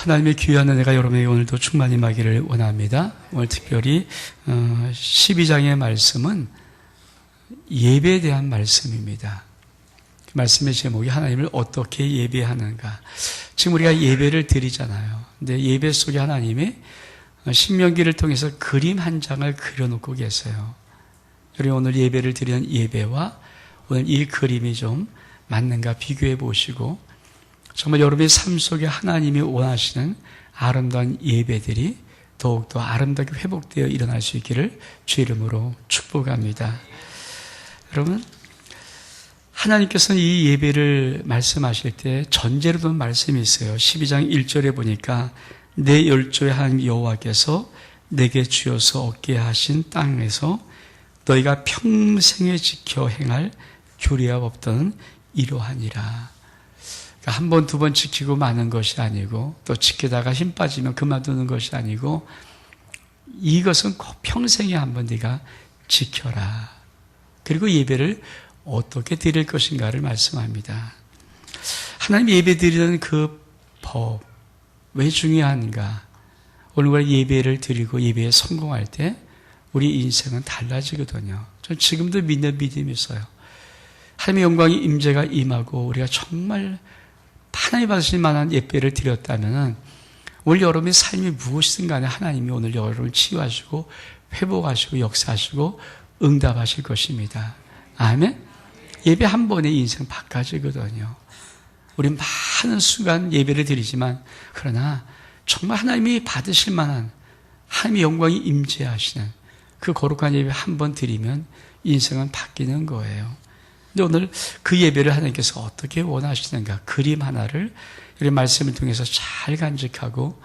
하나님의 귀한 은혜가 여러분에게 오늘도 충만히 임하기를 원합니다. 오늘 특별히 12장의 말씀은 예배에 대한 말씀입니다. 그 말씀의 제목이 하나님을 어떻게 예배하는가. 지금 우리가 예배를 드리잖아요. 근데 예배 속에 하나님이 신명기를 통해서 그림 한 장을 그려놓고 계세요. 여러분 오늘 예배를 드리는 예배와 오늘 이 그림이 좀 맞는가 비교해 보시고 정말 여러분의 삶 속에 하나님이 원하시는 아름다운 예배들이 더욱더 아름답게 회복되어 일어날 수 있기를 주 이름으로 축복합니다. 여러분 하나님께서는 이 예배를 말씀하실 때 전제로 둔 말씀이 있어요. 12장 1절에 보니까 내 열조의 하나님 여호와께서 내게 주어서 얻게 하신 땅에서 너희가 평생에 지켜 행할 규례와 법도는 이러하니라. 한 번, 두 번 지키고 마는 것이 아니고 또 지키다가 힘 빠지면 그만두는 것이 아니고 이것은 꼭 평생에 한 번 네가 지켜라. 그리고 예배를 어떻게 드릴 것인가를 말씀합니다. 하나님 예배 드리는 그 법, 왜 중요한가? 오늘 우리가 예배를 드리고 예배에 성공할 때 우리 인생은 달라지거든요. 전 지금도 믿는 믿음이 있어요. 하나님의 영광의 임재가 임하고 우리가 정말 하나님 받으실 만한 예배를 드렸다면 오늘 여러분의 삶이 무엇이든 간에 하나님이 오늘 여러분을 치유하시고 회복하시고 역사하시고 응답하실 것입니다. 아멘? 예배 한 번에 인생 바꿔지거든요. 우리 많은 순간 예배를 드리지만 그러나 정말 하나님이 받으실 만한 하나님의 영광이 임재하시는 그 거룩한 예배 한 번 드리면 인생은 바뀌는 거예요. 근데 오늘 그 예배를 하나님께서 어떻게 원하시는가 그림 하나를 이런 말씀을 통해서 잘 간직하고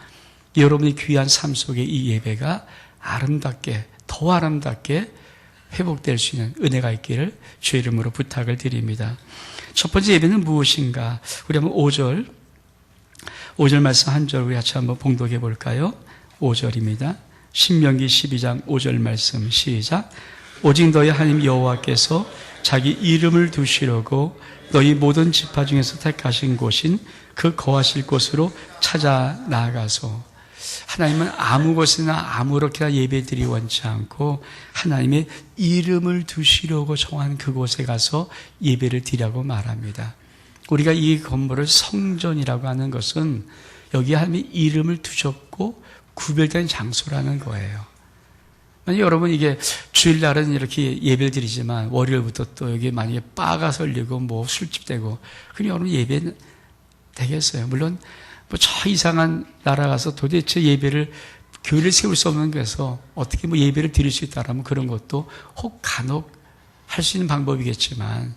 여러분의 귀한 삶 속에 이 예배가 아름답게 더 아름답게 회복될 수 있는 은혜가 있기를 주의 이름으로 부탁을 드립니다. 첫 번째 예배는 무엇인가? 우리 한번 5절 말씀 한 절 우리 같이 한번 봉독해 볼까요? 5절입니다. 신명기 12장 5절 말씀 시작. 오직 너희 하나님 여호와께서 자기 이름을 두시려고 너희 모든 지파 중에서 택하신 곳인 그 거하실 곳으로 찾아 나아가서 하나님은 아무 곳이나 아무렇게나 예배드리 원치 않고 하나님의 이름을 두시려고 정한 그곳에 가서 예배를 드리라고 말합니다. 우리가 이 건물을 성전이라고 하는 것은 여기 하나님의 이름을 두셨고 구별된 장소라는 거예요. 만약 여러분 이게 주일날은 이렇게 예배를 드리지만 월요일부터 또 여기 만약에 바가 설리고 뭐 술집 되고 그럼 여러분 예배는 되겠어요? 물론 뭐 저 이상한 나라 가서 도대체 예배를 교회를 세울 수 없는 곳에서 어떻게 뭐 예배를 드릴 수 있다라면 그런 것도 혹 간혹 할 수 있는 방법이겠지만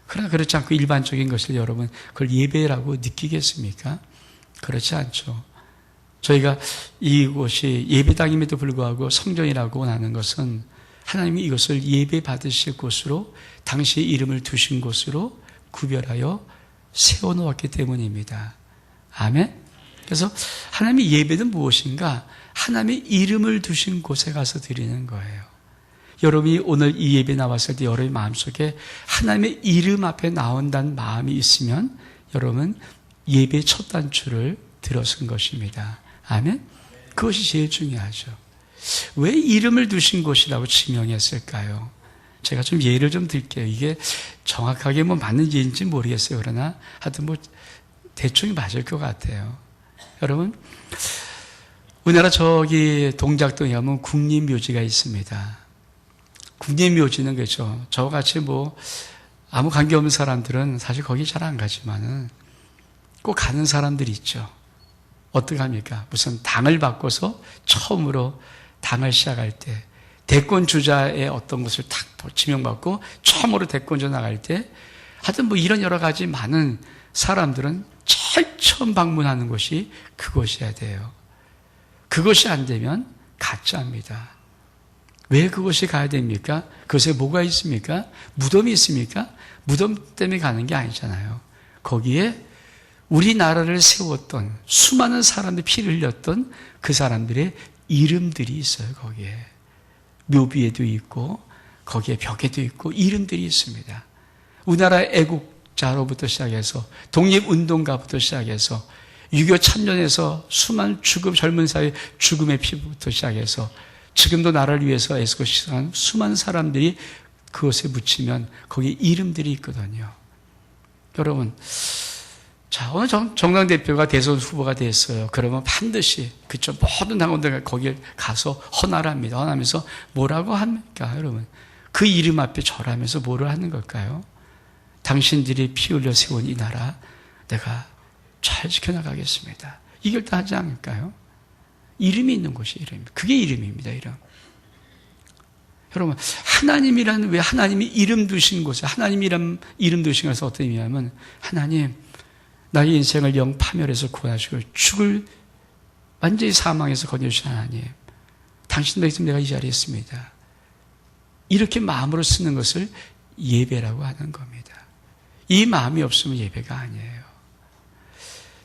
그러나 그렇지 않고 일반적인 것을 여러분 그걸 예배라고 느끼겠습니까? 그렇지 않죠. 저희가 이곳이 예배당임에도 불구하고 성전이라고 하는 것은 하나님이 이것을 예배 받으실 곳으로 당시의 이름을 두신 곳으로 구별하여 세워놓았기 때문입니다. 아멘? 그래서 하나님의 예배는 무엇인가? 하나님의 이름을 두신 곳에 가서 드리는 거예요. 여러분이 오늘 이 예배 나왔을 때 여러분의 마음속에 하나님의 이름 앞에 나온다는 마음이 있으면 여러분 예배의 첫 단추를 들어선 것입니다. 아멘? 그것이 제일 중요하죠. 왜 이름을 두신 곳이라고 지명했을까요? 제가 좀 예를 좀 들게요. 이게 정확하게 뭐 맞는 예인지 모르겠어요. 그러나 하여튼 뭐 대충 맞을 것 같아요. 여러분, 우리나라 저기 동작동에 가면 국립묘지가 있습니다. 국립묘지는 그렇죠. 저같이 뭐 아무 관계없는 사람들은 사실 거기 잘 안 가지만은 꼭 가는 사람들이 있죠. 어떻게 합니까? 무슨 당을 바꿔서 처음으로 당을 시작할 때 대권 주자의 어떤 것을 탁 지명받고 처음으로 대권주 나갈 때 하여튼 뭐 이런 여러 가지 많은 사람들은 제일 처음 방문하는 곳이 그곳이어야 돼요. 그것이 안 되면 가짜입니다. 왜 그곳이 가야 됩니까? 그것에 뭐가 있습니까? 무덤이 있습니까? 무덤 때문에 가는 게 아니잖아요. 거기에 우리나라를 세웠던 수많은 사람들이 피를 흘렸던 그 사람들의 이름들이 있어요. 거기에 묘비에도 있고 거기에 벽에도 있고 이름들이 있습니다. 우리나라 애국자로부터 시작해서 독립운동가부터 시작해서 6.25 참전에서 수많은 젊은 사회 죽음의 피부부터 시작해서 지금도 나라를 위해서 애쓰고 시작한 수많은 사람들이 그것에 묻히면 거기에 이름들이 있거든요. 여러분, 자, 오늘 정당 대표가 대선 후보가 됐어요. 그러면 반드시 그쪽 모든 당원들 거기에 가서 헌화합니다. 헌하면서 뭐라고 합니까, 여러분? 그 이름 앞에 절하면서 뭐를 하는 걸까요? 당신들이 피 흘려 세운 이 나라 내가 잘 지켜나가겠습니다. 이 결단 하지 않을까요? 이름이 있는 곳이 이름입니다. 그게 이름입니다, 이름. 여러분, 하나님이라는, 왜 하나님이 이름 두신 곳에, 하나님이란 이름 두신 것은 어떤 의미냐면, 하나님, 나의 인생을 영 파멸해서 구원하시고, 죽을 완전히 사망해서 건져주신 하나님, 당신 덕에 내가 이 자리에 있습니다. 이렇게 마음으로 쓰는 것을 예배라고 하는 겁니다. 이 마음이 없으면 예배가 아니에요.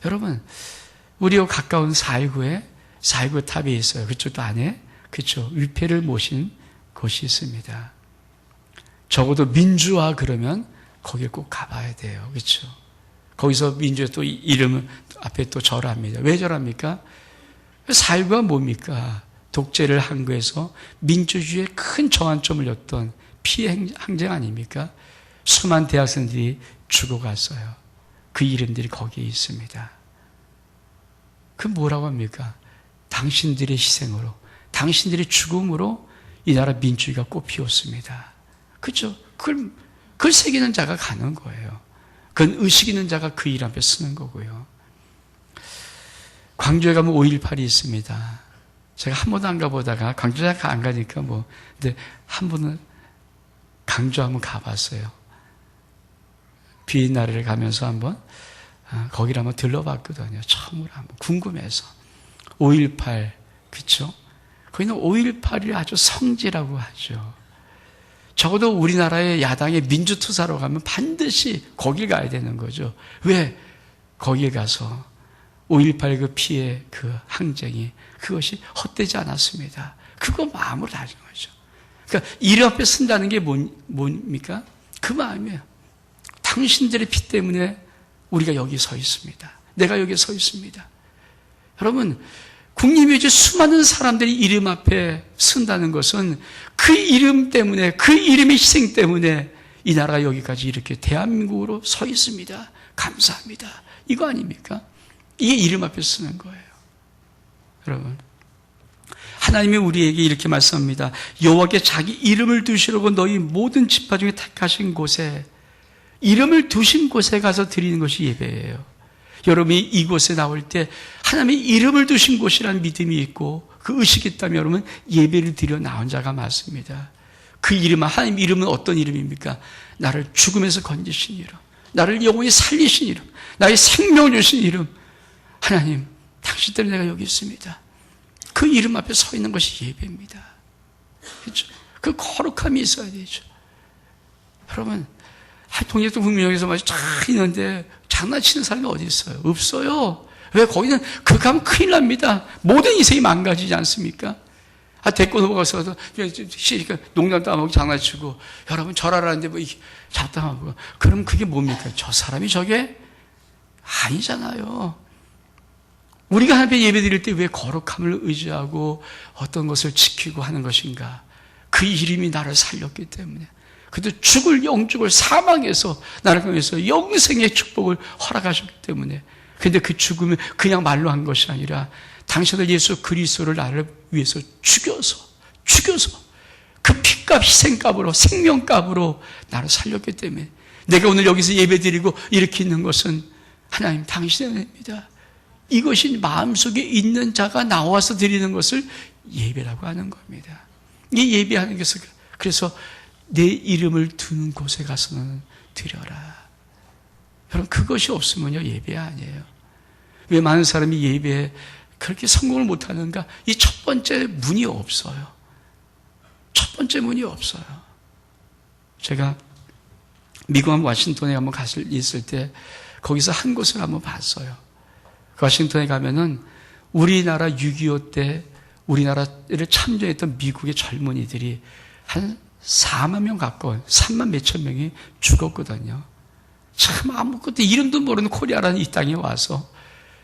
여러분, 우리와 가까운 4.19 탑이 있어요. 그쪽도 안에, 그쵸, 위패를 모신 곳이 있습니다. 적어도 민주화 그러면 거기에 꼭 가봐야 돼요. 그쵸? 거기서 민주화 또 이름을 앞에 또 절합니다. 왜 절합니까? 4.19가 뭡니까? 독재를 항거해서 민주주의에 큰 저항점을 였던 피해 항쟁 아닙니까? 수많은 대학생들이 죽어갔어요. 그 이름들이 거기에 있습니다. 그 뭐라고 합니까? 당신들의 희생으로, 당신들의 죽음으로 이 나라 민주주의가 꽃피웠습니다. 그렇죠? 그걸 새기는 자가 가는 거예요. 그건 의식 있는 자가 그 일 앞에 쓰는 거고요. 광주에 가면 5.18이 있습니다. 제가 한 번도 안 가보다가 광주에 안 가니까 근데 한 번은 강주 한번 가봤어요. 비엔나를 가면서 한번 거기를 한번 들러봤거든요. 처음으로 한번 궁금해서. 5.18, 그쵸? 거기는 5.18이 아주 성지라고 하죠. 적어도 우리나라의 야당의 민주투사로 가면 반드시 거길 가야 되는 거죠. 왜? 거기에 가서 5.18 그 피해 그 항쟁이 그것이 헛되지 않았습니다. 그거 마음으로 다진 거죠. 그러니까 이름 앞에 쓴다는 게 뭡니까? 그 마음이에요. 당신들의 피 때문에 우리가 여기 서 있습니다. 내가 여기 서 있습니다. 여러분, 국립묘지 수많은 사람들이 이름 앞에 쓴다는 것은 그 이름 때문에, 그 이름의 희생 때문에 이 나라가 여기까지 이렇게 대한민국으로 서 있습니다. 감사합니다. 이거 아닙니까? 이게 이름 앞에 쓰는 거예요. 여러분, 하나님이 우리에게 이렇게 말씀합니다. 여호와께 자기 이름을 두시려고 너희 모든 지파 중에 택하신 곳에, 이름을 두신 곳에 가서 드리는 것이 예배예요. 여러분이 이곳에 나올 때 하나님의 이름을 두신 곳이라는 믿음이 있고 그 의식이 있다면 여러분 예배를 드려 나온 자가 맞습니다. 그 이름, 하나님 이름은 어떤 이름입니까? 나를 죽음에서 건지신 이름, 나를 영원히 살리신 이름, 나의 생명을 주신 이름. 하나님, 당신 때문에 내가 여기 있습니다. 그 이름 앞에 서 있는 것이 예배입니다. 그렇죠? 그 거룩함이 있어야 되죠. 여러분, 통일도 국민회의에서 마치 쫙 있는데 장난치는 사람이 어디 있어요? 없어요. 왜? 거기는 그 가면 큰일 납니다. 모든 인생이 망가지지 않습니까? 대권 후보가 서서 농담도 안 하고 장난치고 여러분 절하라는데 잡담하고 그럼 그게 뭡니까? 저 사람이 저게 아니잖아요. 우리가 하나님 예배 드릴 때 왜 거룩함을 의지하고 어떤 것을 지키고 하는 것인가? 그 이름이 나를 살렸기 때문에. 그도 영죽을 사망해서 나를 위해서 영생의 축복을 허락하셨기 때문에. 근데 그 죽음은 그냥 말로 한 것이 아니라 당신의 예수 그리스도를 나를 위해서 죽여서 그 피값 희생값으로 생명값으로 나를 살렸기 때문에 내가 오늘 여기서 예배드리고 이렇게 있는 것은 하나님 당신의 은혜입니다. 이것이 마음속에 있는 자가 나와서 드리는 것을 예배라고 하는 겁니다. 이 예배하는 것을 그래서 내 이름을 두는 곳에 가서는 드려라. 여러분 그것이 없으면요 예배 아니에요. 왜 많은 사람이 예배에 그렇게 성공을 못하는가? 이 첫 번째 문이 없어요. 첫 번째 문이 없어요. 제가 미국 워싱턴에 한번 있을 때 거기서 한 곳을 한번 봤어요. 워싱턴에 가면은 우리나라 6.25 때 우리나라를 참전했던 미국의 젊은이들이 한 4만 명 가까운 3만 몇천 명이 죽었거든요. 참 아무것도 이름도 모르는 코리아라는 이 땅에 와서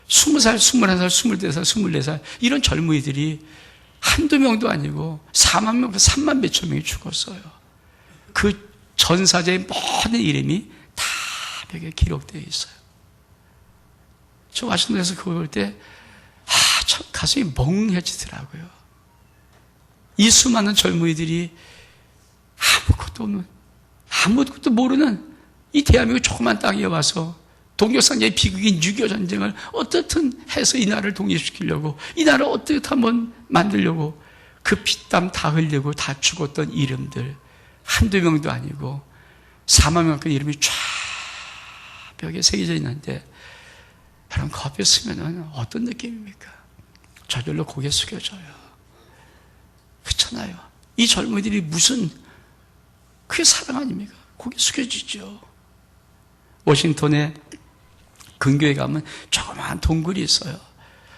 20살, 21살, 24살, 24살 이런 젊은이들이 한두 명도 아니고 4만 명, 3만 몇천 명이 죽었어요. 그 전사자의 모든 이름이 다 벽에 기록되어 있어요. 저 와싱턴에서 그거 볼 때 참 가슴이 멍해지더라고요. 이 수많은 젊은이들이 아무것도 없는, 아무것도 모르는 이 대한민국 조그만 땅에 와서 동족상자의 비극인 6.25 전쟁을 어떻든 해서 이 나라를 독립시키려고, 이 나라를 어떻게 한번 만들려고 그 피땀 다 흘리고 다 죽었던 이름들 한두 명도 아니고 4만 명까지 이름이 쫙 벽에 새겨져 있는데, 여러분 그 앞에 서면은 어떤 느낌입니까? 저절로 고개 숙여져요. 그렇잖아요. 이 젊은이들이 무슨 그게 사랑 아닙니까? 고개 숙여지죠. 워싱턴에 근교에 가면 조그마한 동굴이 있어요.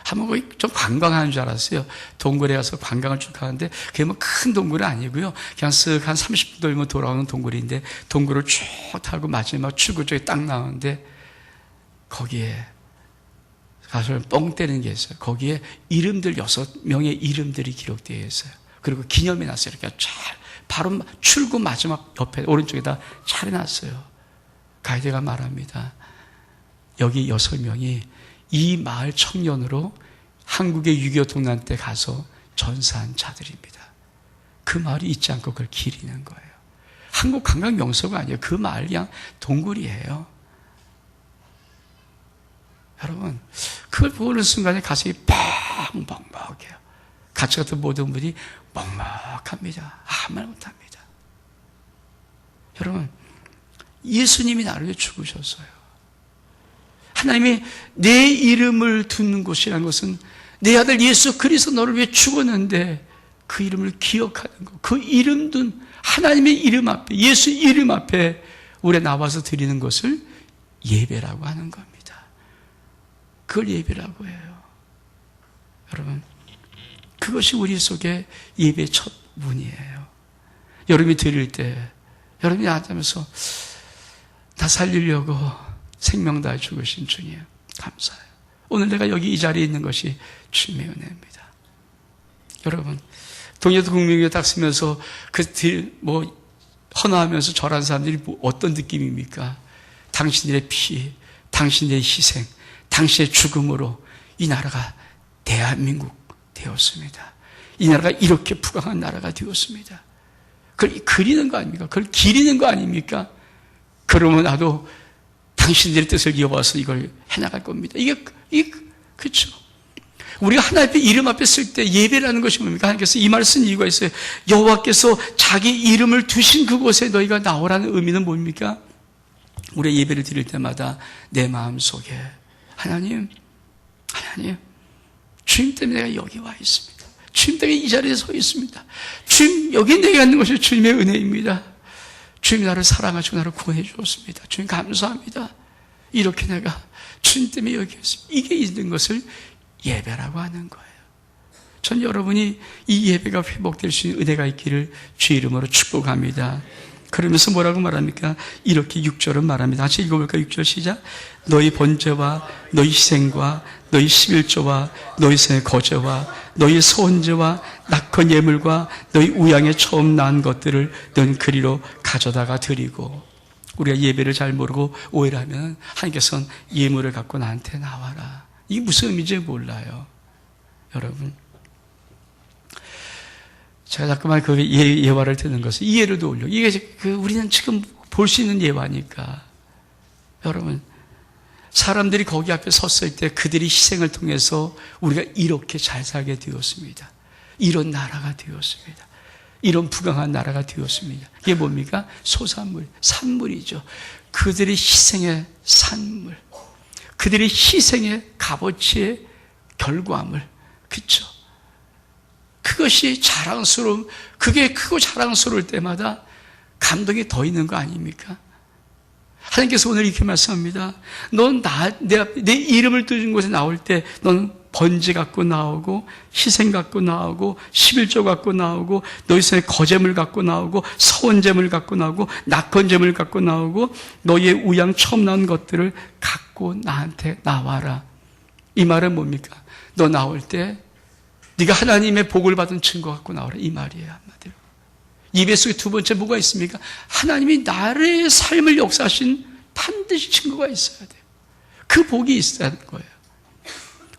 한번 거기 좀 관광하는 줄 알았어요. 동굴에 가서 관광을 쭉 하는데 그게 뭐 큰 동굴은 아니고요. 그냥 쓱 한 30분 돌면 돌아오는 동굴인데, 동굴을 쭉 타고 마지막 출구 쪽에 딱 나오는데 거기에 가서 뻥 때리는 게 있어요. 거기에 이름들 6명의 이름들이 기록되어 있어요. 그리고 기념이 났어요. 이렇게 잘 바로 출구 마지막 옆에 오른쪽에다 차려놨어요. 가이드가 말합니다. 여기 6명이 이 마을 청년으로 한국의 6.25 동란 때 가서 전사한 자들입니다. 그 마을이 잊지 않고 그걸 기리는 거예요. 한국 관광 명소가 아니에요. 그 마을 그냥 동굴이에요. 여러분, 그걸 보는 순간에 가슴이 뻥뻥뻥해요. 같이 갔던 모든 분이 먹먹합니다. 아무 말 못합니다. 여러분, 예수님이 나를 위해 죽으셨어요. 하나님이 내 이름을 두는 곳이라는 것은 내 아들 예수 그리스도 너를 위해 죽었는데 그 이름을 기억하는 것, 그 이름 둔 하나님의 이름 앞에, 예수 이름 앞에 우리가 나와서 드리는 것을 예배라고 하는 겁니다. 그걸 예배라고 해요. 여러분, 그것이 우리 속에 예배의 첫 문이에요. 여러분이 드릴 때, 여러분이 앉으면서 나 살리려고 생명 다해 죽으신 주님 감사해요. 오늘 내가 여기 이 자리에 있는 것이 주님의 은혜입니다. 여러분, 동해도 국민교회 딱 쓰면서 헌화하면서 절한 사람들이 어떤 느낌입니까? 당신들의 피, 당신들의 희생, 당신의 죽음으로 이 나라가 대한민국 되었습니다. 이 나라가 이렇게 부강한 나라가 되었습니다. 그걸 그리는 거 아닙니까? 그걸 기리는 거 아닙니까? 그러면 나도 당신들의 뜻을 이어와서 이걸 해나갈 겁니다. 그렇죠. 우리가 하나님 앞에 이름 앞에 쓸 때 예배라는 것이 뭡니까? 하나님께서 이 말을 쓴 이유가 있어요. 여호와께서 자기 이름을 두신 그곳에 너희가 나오라는 의미는 뭡니까? 우리가 예배를 드릴 때마다 내 마음속에 하나님, 주님 때문에 내가 여기 와 있습니다. 주님 때문에 이 자리에 서 있습니다. 주님, 여기 내가 있는 것이 주님의 은혜입니다. 주님 나를 사랑하시고 나를 구원해 주었습니다. 주님 감사합니다. 이렇게 내가 주님 때문에 여기 있습니다. 이게 있는 것을 예배라고 하는 거예요. 전 여러분이 이 예배가 회복될 수 있는 은혜가 있기를 주 이름으로 축복합니다. 그러면서 뭐라고 말합니까? 이렇게 6절은 말합니다. 같이 읽어볼까요? 6절 시작. 너희 번제와 너희 희생과 너희 11조와 너희 생의 거제와 너희 소원제와 낙헌 예물과 너희 우양에 처음 난 것들을 너희는 그리로 가져다가 드리고. 우리가 예배를 잘 모르고 오해를 하면 하나님께서는 예물을 갖고 나한테 나와라. 이게 무슨 의미인지 몰라요. 여러분, 제가 자꾸만 그 예화를 듣는 것은 이해를도 올려. 이게 우리는 지금 볼 수 있는 예화니까. 여러분, 사람들이 거기 앞에 섰을 때 그들이 희생을 통해서 우리가 이렇게 잘 살게 되었습니다. 이런 나라가 되었습니다. 이런 부강한 나라가 되었습니다. 이게 뭡니까? 소산물, 산물이죠. 그들의 희생의 산물, 그들의 희생의 값어치의 결과물, 그렇죠? 그것이 자랑스러움, 그게 크고 자랑스러울 때마다 감동이 더 있는 거 아닙니까? 하나님께서 오늘 이렇게 말씀합니다. 넌 내 이름을 두신 곳에 나올 때 넌 번제 갖고 나오고 희생 갖고 나오고 11조 갖고 나오고 너희 손에 거제물 갖고 나오고 서원제물 갖고 나오고 낙헌제물 갖고 나오고 너희의 우양 처음 나온 것들을 갖고 나한테 나와라. 이 말은 뭡니까? 너 나올 때 네가 하나님의 복을 받은 증거 갖고 나오라, 이 말이에요. 한마디로. 예배 속에 두 번째 뭐가 있습니까? 하나님이 나의 삶을 역사하신 반드시 증거가 있어야 돼요. 그 복이 있어야 하는 거예요.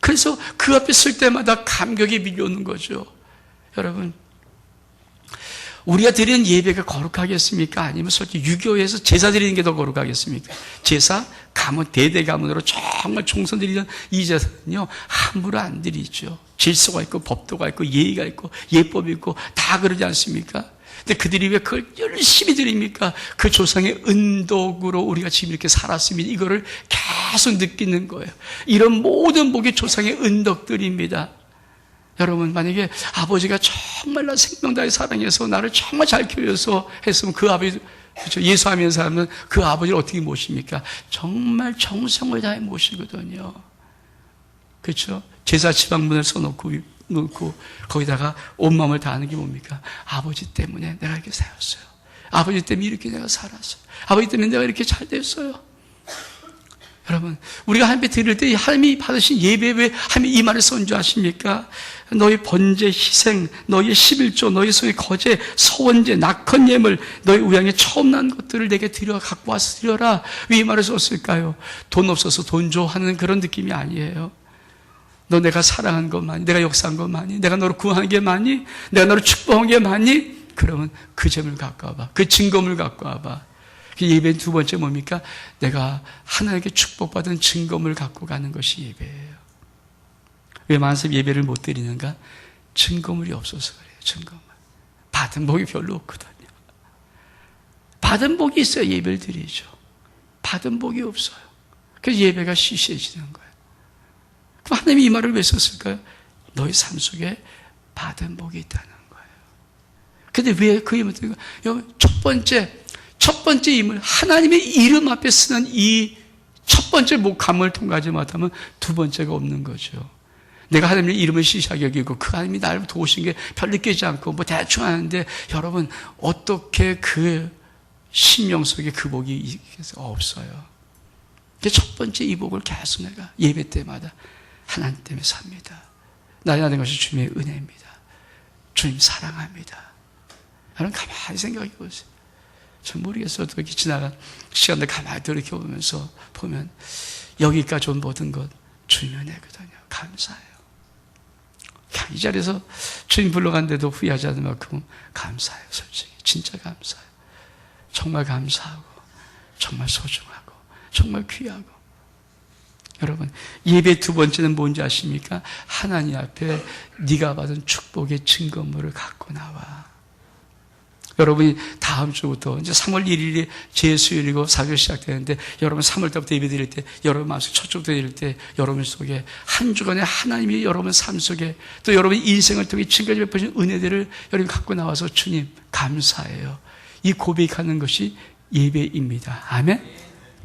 그래서 그 앞에 설 때마다 감격이 밀려오는 거죠. 여러분, 우리가 드리는 예배가 거룩하겠습니까? 아니면 솔직히 유교에서 제사 드리는 게 더 거룩하겠습니까? 제사, 가문, 대대 가문으로 정말 총선 드리던 이 제사는요, 함부로 안 드리죠. 질서가 있고, 법도가 있고, 예의가 있고, 예법이 있고, 다 그러지 않습니까? 근데 그들이 왜 그걸 열심히 드립니까? 그 조상의 은덕으로 우리가 지금 이렇게 살았으면 이거를 계속 느끼는 거예요. 이런 모든 복이 조상의 은덕들입니다. 여러분, 만약에 아버지가 정말 나 생명 다해 사랑해서 나를 정말 잘 키워서 했으면 그 아버지, 그렇죠? 예수하면서 하면 그 아버지를 어떻게 모십니까? 정말 정성을 다해 모시거든요. 그렇죠? 제사 지방문을 써놓고 거기다가 온 마음을 다하는 게 뭡니까? 아버지 때문에 내가 이렇게 살았어요. 아버지 때문에 이렇게 내가 살았어요. 아버지 때문에 내가 이렇게 잘 됐어요. 여러분, 우리가 하나님께 드릴 때 하나님이 받으신 예배에 왜 하나님이 이 말을 선주하십니까? 너희 번제, 희생, 너희의 11조, 너희 소의 거제, 서원제, 낙헌 예물, 너희 우양에 처음 난 것들을 내게 갖고 와서 드려라. 왜 이 말을 썼을까요? 돈 없어서 돈 줘 하는 그런 느낌이 아니에요. 너 내가 사랑한 것 많이, 내가 역사한 것 많이, 내가 너를 구한 게 많이, 내가 너를 축복한 게 많이? 그러면 그 점을 갖고 와봐. 그 증거물 갖고 와봐. 예배의 두 번째 뭡니까? 내가 하나님께 축복받은 증거물 갖고 가는 것이 예배예요. 왜 많은 사람이 예배를 못 드리는가? 증거물이 없어서 그래요. 증거물. 받은 복이 별로 없거든요. 받은 복이 있어야 예배를 드리죠. 받은 복이 없어요. 그래서 예배가 시시해지는 거예요. 그럼 하나님이 이 말을 왜 썼을까요? 너의 삶 속에 받은 복이 있다는 거예요. 근데 왜 그 이름을 드리고, 첫 번째 임을 하나님의 이름 앞에 쓰는 이 첫 번째 목함을 통과하지 못하면 두 번째가 없는 거죠. 내가 하나님의 이름을 시시하게 여기고 그 하나님이 나를 도우신 게 별 느끼지 않고 뭐 대충 하는데, 여러분 어떻게 그 심령 속에 그 복이 없어요. 첫 번째 이 복을 계속 내가 예배 때마다 하나님 때문에 삽니다. 나의 하는 것이 주님의 은혜입니다. 주님 사랑합니다. 여러분 가만히 생각해 보세요. 전 모르겠어요. 이렇게 지나간 시간들 가만히 돌이켜보면서 보면 여기까지 온 모든 것 주님의 은혜거든요. 감사해요. 이 자리에서 주님 불러간데도 후회하지 않을 만큼 감사해요. 솔직히 진짜 감사해요. 정말 감사하고 정말 소중하고 정말 귀하고. 여러분, 예배 두 번째는 뭔지 아십니까? 하나님 앞에 네가 받은 축복의 증거물을 갖고 나와. 여러분이 다음 주부터 이제 3월 1일이 제수일이고 4월 시작되는데, 여러분 3월 때부터 예배 드릴 때, 여러분 마음속 첫 주부터 드릴 때, 여러분 속에 한 주간의 하나님이 여러분 삶 속에 또 여러분 인생을 통해 지금까지 베푸신 은혜들을 여러분 갖고 나와서 주님 감사해요. 이 고백하는 것이 예배입니다. 아멘?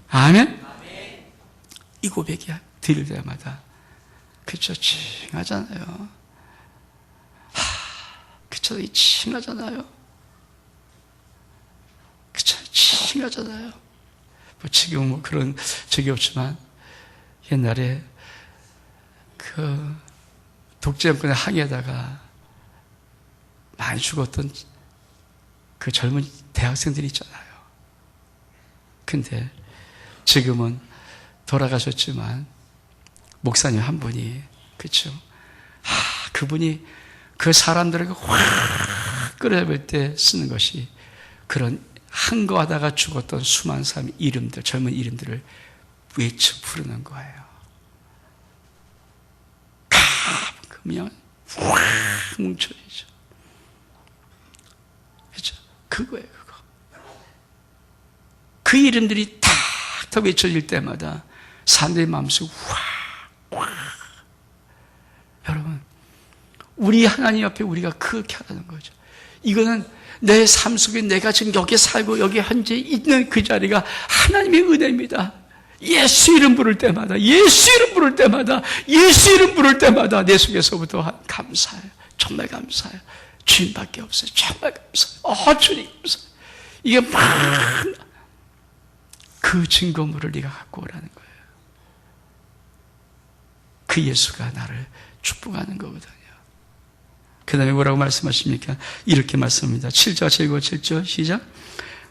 아멘? 이 고백이야. 드릴 때마다. 그쵸, 칭하잖아요. 그쵸, 칭하잖아요. 그쵸, 칭하잖아요. 뭐 지금 뭐 그런 적이 없지만, 옛날에 그 독재정권의 항해에다가 많이 죽었던 그 젊은 대학생들이 있잖아요. 근데 지금은 돌아가셨지만 목사님 한 분이, 그렇죠? 그분이 그 사람들에게 확 끌어잡을 때 쓰는 것이 그런 항거하다가 죽었던 수많은 사람의 이름들, 젊은 이름들을 외쳐 부르는 거예요. 그러면 확 뭉쳐지죠. 그렇죠? 그거예요, 그거. 그 이름들이 탁탁 외쳐질 때마다 사람들의 마음속에 확. 여러분, 우리 하나님 앞에 우리가 그렇게 하라는 거죠. 이거는 내 삶 속에 내가 지금 여기 살고 여기 현재 있는 그 자리가 하나님의 은혜입니다. 예수 이름 부를 때마다, 예수 이름 부를 때마다, 예수 이름 부를 때마다 내 속에서부터 감사해요. 정말 감사해요. 주님밖에 없어요. 정말 감사해요. 주님 감사해요. 이게 막 그 증거물을 네가 갖고 오라는 거예요. 그 예수가 나를 축복하는 거거든요. 그 다음에 뭐라고 말씀하십니까? 이렇게 말씀합니다. 7절 7절 시작.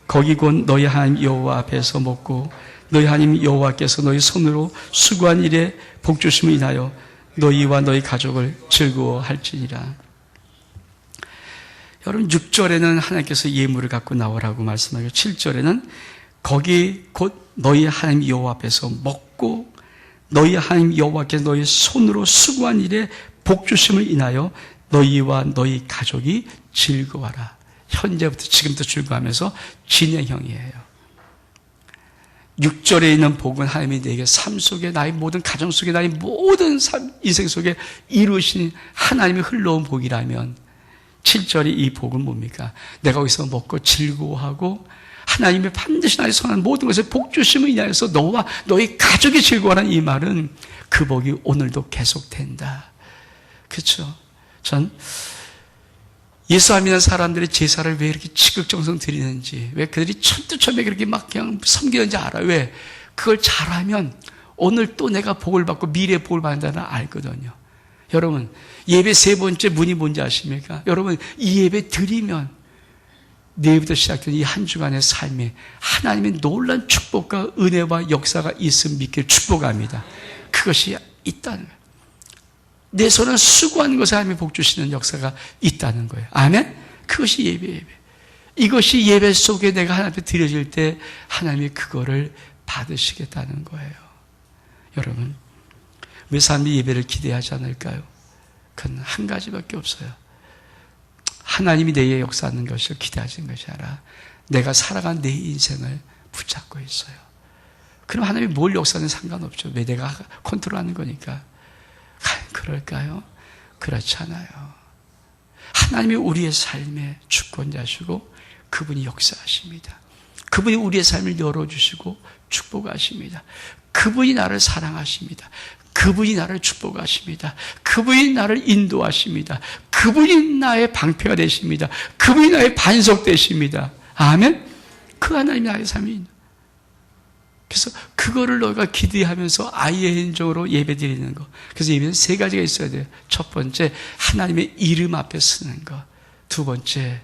거기 곧 너희 하나님 여호와 앞에서 먹고 너희 하나님 여호와께서 너희 손으로 수고한 일에 복 주심을 인하여 너희와 너희 가족을 즐거워할지니라. 여러분 6절에는 하나님께서 예물을 갖고 나오라고 말씀하고 7절에는 거기 곧 너희 하나님 여호와 앞에서 먹고 너희 하나님 여호와께서 너희 손으로 수고한 일에 복 주심을 인하여 너희와 너희 가족이 즐거워하라. 현재부터 지금부터 즐거워하면서 진행형이에요. 6절에 있는 복은 하나님이 내게 삶 속에 나의 모든 가정 속에 나의 모든 인생 속에 이루신 하나님이 흘러온 복이라면 7절의 이 복은 뭡니까? 내가 거기서 먹고 즐거워하고 하나님이 반드시 나의 선한 모든 것을 복 주심을 인하여서 너와 너희 가족이 즐거워하는 이 말은 그 복이 오늘도 계속된다. 그렇죠? 전 예수 안 믿는 사람들의 제사를 왜 이렇게 지극정성 드리는지, 왜 그들이 천투천에 그렇게 막 그냥 섬기는지 알아요. 왜? 그걸 잘하면 오늘 또 내가 복을 받고 미래에 복을 받는다는 알거든요. 여러분, 예배 세 번째 문이 뭔지 아십니까? 여러분, 이 예배 드리면 내일부터 시작된 이 한 주간의 삶에 하나님의 놀라운 축복과 은혜와 역사가 있음 믿기를 축복합니다. 그것이 있다는 거예요. 내 손을 수고하는 것에 하나님이 복 주시는 역사가 있다는 거예요. 아멘? 그것이 예배. 이것이 예배 속에 내가 하나님 앞에 드려질 때 하나님이 그거를 받으시겠다는 거예요. 여러분, 왜 사람들이 예배를 기대하지 않을까요? 그건 한 가지밖에 없어요. 하나님이 내게 역사하는 것을 기대하시는 것이 아니라 내가 살아간 내 인생을 붙잡고 있어요. 그럼 하나님이 뭘 역사하는 상관없죠. 왜 내가 컨트롤하는 거니까. 그럴까요? 그렇지 않아요. 하나님이 우리의 삶의 주권자시고 그분이 역사하십니다. 그분이 우리의 삶을 열어주시고 축복하십니다. 그분이 나를 사랑하십니다. 그분이 나를 축복하십니다. 그분이 나를 인도하십니다. 그분이 나의 방패가 되십니다. 그분이 나의 반석 되십니다. 아멘? 그 하나님이 나의 삶이. 그래서 그거를 너희가 기대하면서 아이의 행정으로 예배 드리는 거. 그래서 예배는 세 가지가 있어야 돼요. 첫 번째, 하나님의 이름 앞에 쓰는 것. 두 번째,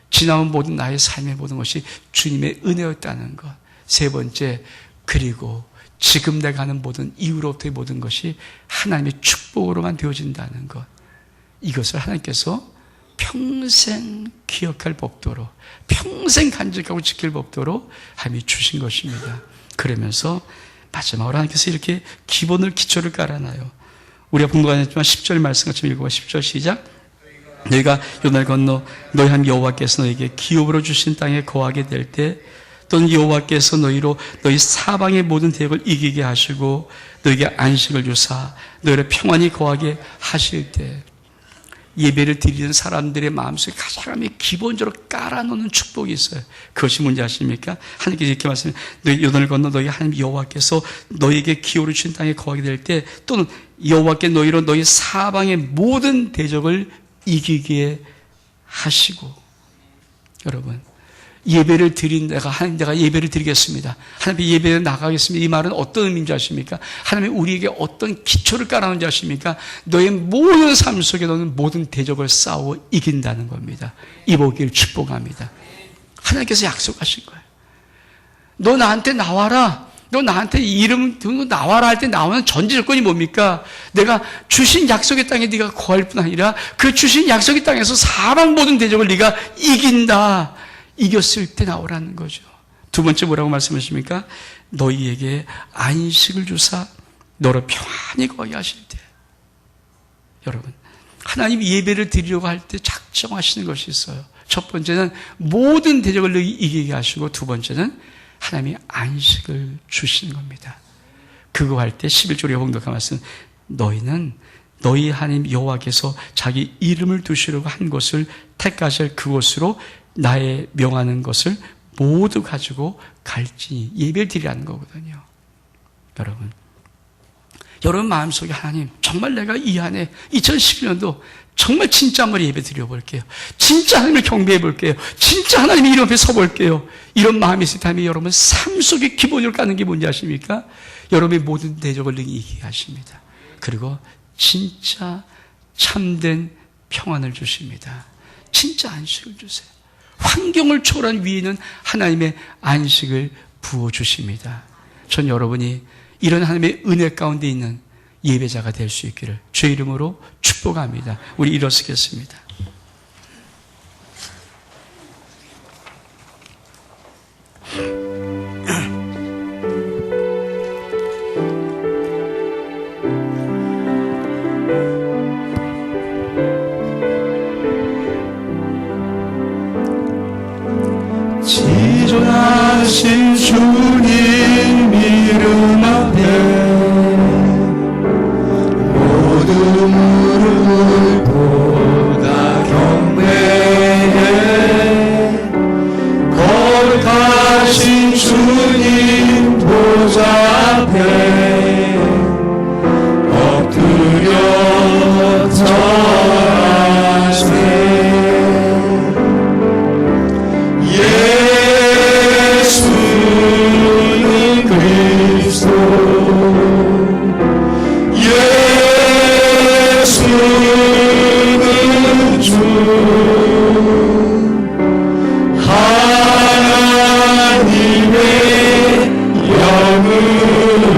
지나온 모든 나의 삶의 모든 것이 주님의 은혜였다는 것. 세 번째, 그리고 지금 내가 하는 모든 이후로부터의 모든 것이 하나님의 축복으로만 되어진다는 것. 이것을 하나님께서 평생 기억할 법도로, 평생 간직하고 지킬 법도로 하나님이 주신 것입니다. 그러면서 마지막으로 하나님께서 이렇게 기본을 기초를 깔아놔요. 우리가 분간했지만 10절 말씀 같이 읽어봐. 10절 시작. 너희가 요단을 건너 너희 하나님 여호와께서 너희에게 기업으로 주신 땅에 거하게 될 때 또는 여호와께서 너희로 너희 사방의 모든 대적을 이기게 하시고 너희에게 안식을 주사 너희를 평안히 거하게 하실 때 예배를 드리는 사람들의 마음속에 가장 기본적으로 깔아놓는 축복이 있어요. 그것이 뭔지 아십니까? 하나님께서 이렇게 말씀해요. 너희 요단을 건너 너희 하나님 여호와께서 너희에게 기업으로 주신 땅에 거하게 될 때 또는 여호와께 너희로 너희 사방의 모든 대적을 이기게 하시고. 여러분, 예배를 드린 하나님 내가 예배를 드리겠습니다. 하나님의 예배에 나가겠습니다. 이 말은 어떤 의미인지 아십니까? 하나님이 우리에게 어떤 기초를 깔아놓은지 아십니까? 너의 모든 삶 속에 너는 모든 대적을 싸워 이긴다는 겁니다. 이 복을 축복합니다. 하나님께서 약속하신 거예요. 너 나한테 나와라. 너 나한테 이름 두고 나와라 할 때 나오는 전제 조건이 뭡니까? 내가 주신 약속의 땅에 네가 거할 뿐 아니라 그 주신 약속의 땅에서 사방 모든 대적을 네가 이긴다. 이겼을 때 나오라는 거죠. 두 번째 뭐라고 말씀하십니까? 너희에게 안식을 주사 너를 평안히 거하게 하실 때. 여러분, 하나님 예배를 드리려고 할 때 작정하시는 것이 있어요. 첫 번째는 모든 대적을 이기게 하시고 두 번째는 하나님이 안식을 주시는 겁니다. 그거 할 때 11절에 봉독한 말씀, 너희는 너희 하나님 여호와께서 자기 이름을 두시려고 한 곳을 택하실 그곳으로 나의 명하는 것을 모두 가지고 갈지니. 예배를 드리라는 거거든요. 여러분 마음속에 하나님, 정말 내가 이 안에 2011년도 정말 진짜 한번 예배 드려볼게요. 진짜 하나님을 경배해 볼게요. 진짜 하나님의 이름 앞에 서볼게요. 이런 마음이 있을 때 여러분 삶 속에 기본으로 까는 게 뭔지 아십니까? 여러분의 모든 대적을 능히 이기게 하십니다. 그리고 진짜 참된 평안을 주십니다. 진짜 안식을 주세요. 환경을 초월한 위에는 하나님의 안식을 부어주십니다. 전 여러분이 이런 하나님의 은혜 가운데 있는 예배자가 될 수 있기를 주의 이름으로 축복합니다. 우리 일어서겠습니다. 지존하신 주님 이름 앞에 모두 무릎 꿇고 다 경배해. 거룩하신 주님 보좌 앞에 엎드려 절하세. 예수는 그리스도, 예수는 주, 하나님의 영으로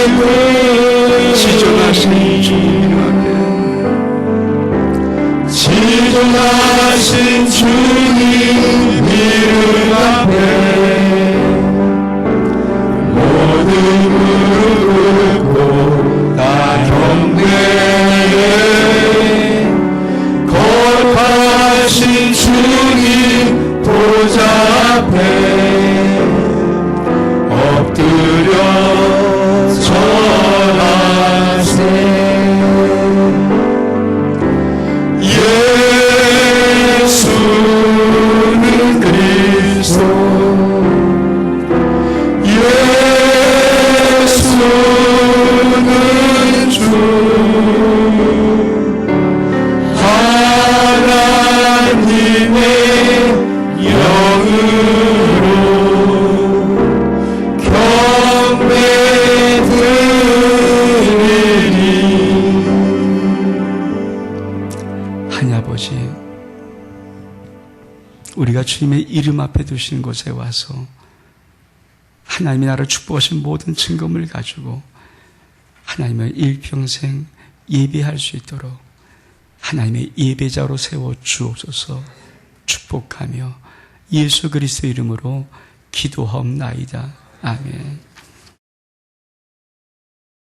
경배를 지존하신 주님 앞에, 지존하신 주님 이름 앞에 모든 무릎 꿇고 다 경배해. 거룩하신 주님 보좌 앞에 엎드려 절하세. 예수는 그리스도, 예수는 주, 하나님의 영으로 경배드리니. 하나님 아버지, 우리가 주님의 이름 앞에 두신 곳에 와서 하나님이 나를 축복하신 모든 증거물 가지고 하나님을 일평생 예배할 수 있도록 하나님의 예배자로 세워 주옵소서. 축복하며 예수 그리스도 이름으로 기도하옵나이다. 아멘.